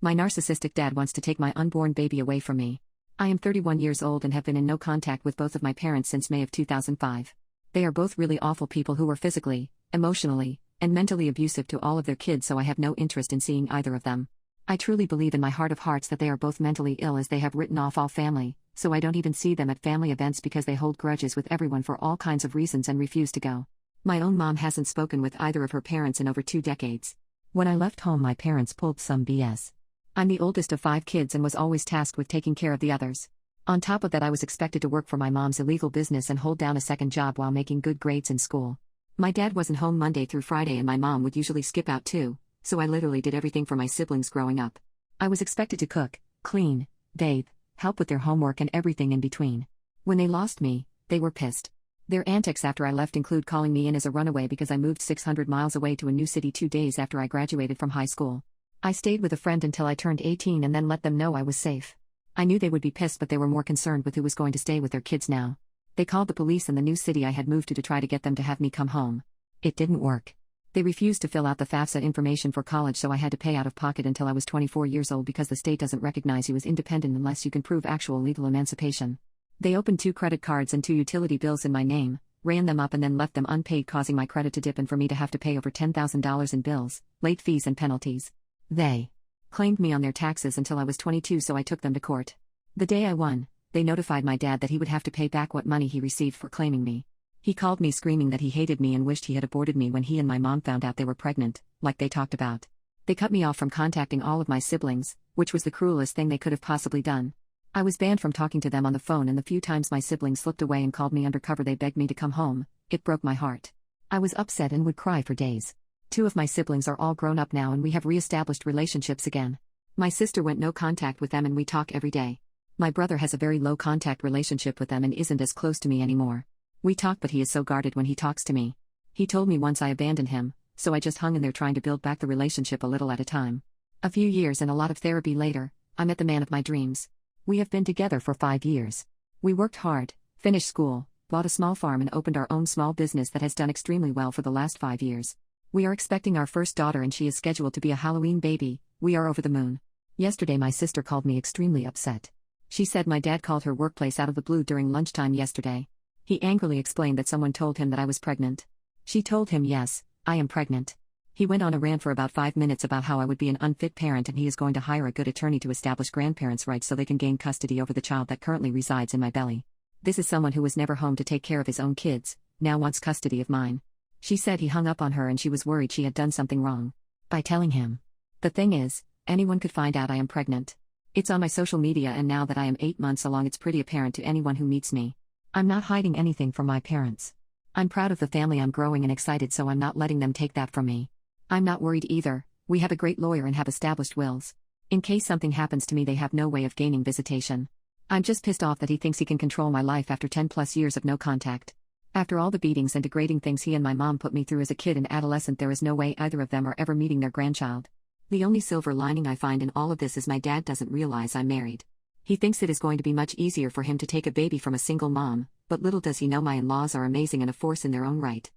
My narcissistic dad wants to take my unborn baby away from me. I am 31 years old and have been in no contact with both of my parents since May of 2005. They are both really awful people who were physically, emotionally, and mentally abusive to all of their kids, so I have no interest in seeing either of them. I truly believe in my heart of hearts that they are both mentally ill, as they have written off all family, so I don't even see them at family events because they hold grudges with everyone for all kinds of reasons and refuse to go. My own mom hasn't spoken with either of her parents in over 2 decades. When I left home, my parents pulled some BS. I'm the oldest of 5 kids and was always tasked with taking care of the others. On top of that, I was expected to work for my mom's illegal business and hold down a second job while making good grades in school. My dad wasn't home Monday through Friday and my mom would usually skip out too, so I literally did everything for my siblings growing up. I was expected to cook, clean, bathe, help with their homework and everything in between. When they lost me, they were pissed. Their antics after I left include calling me in as a runaway because I moved 600 miles away to a new city 2 days after I graduated from high school. I stayed with a friend until I turned 18 and then let them know I was safe. I knew they would be pissed, but they were more concerned with who was going to stay with their kids now. They called the police in the new city I had moved to try to get them to have me come home. It didn't work. They refused to fill out the FAFSA information for college, so I had to pay out of pocket until I was 24 years old because the state doesn't recognize you as independent unless you can prove actual legal emancipation. They opened 2 credit cards and 2 utility bills in my name, ran them up and then left them unpaid, causing my credit to dip and for me to have to pay over $10,000 in bills, late fees and penalties. They claimed me on their taxes until I was 22, so I took them to court. The day I won, they notified my dad that he would have to pay back what money he received for claiming me. He called me screaming that he hated me and wished he had aborted me when he and my mom found out they were pregnant, like they talked about. They cut me off from contacting all of my siblings, which was the cruelest thing they could have possibly done. I was banned from talking to them on the phone, and the few times my siblings slipped away and called me undercover, they begged me to come home. It broke my heart. I was upset and would cry for days. 2 of my siblings are all grown up now and we have re-established relationships again. My sister went no contact with them and we talk every day. My brother has a very low contact relationship with them and isn't as close to me anymore. We talk, but he is so guarded when he talks to me. He told me once I abandoned him, so I just hung in there trying to build back the relationship a little at a time. A few years and a lot of therapy later, I met the man of my dreams. We have been together for 5 years. We worked hard, finished school, bought a small farm and opened our own small business that has done extremely well for the last 5 years. We are expecting our first daughter and she is scheduled to be a Halloween baby. We are over the moon. Yesterday my sister called me extremely upset. She said my dad called her workplace out of the blue during lunchtime yesterday. He angrily explained that someone told him that I was pregnant. She told him, yes, I am pregnant. He went on a rant for about 5 minutes about how I would be an unfit parent and he is going to hire a good attorney to establish grandparents' rights so they can gain custody over the child that currently resides in my belly. This is someone who was never home to take care of his own kids, now wants custody of mine. She said he hung up on her and she was worried she had done something wrong by telling him. The thing is, anyone could find out I am pregnant. It's on my social media, and now that I am 8 months along, it's pretty apparent to anyone who meets me. I'm not hiding anything from my parents. I'm proud of the family I'm growing and excited, so I'm not letting them take that from me. I'm not worried either. We have a great lawyer and have established wills. In case something happens to me, they have no way of gaining visitation. I'm just pissed off that he thinks he can control my life after 10+ years of no contact. After all the beatings and degrading things he and my mom put me through as a kid and adolescent, there is no way either of them are ever meeting their grandchild. The only silver lining I find in all of this is my dad doesn't realize I'm married. He thinks it is going to be much easier for him to take a baby from a single mom, but little does he know my in-laws are amazing and a force in their own right.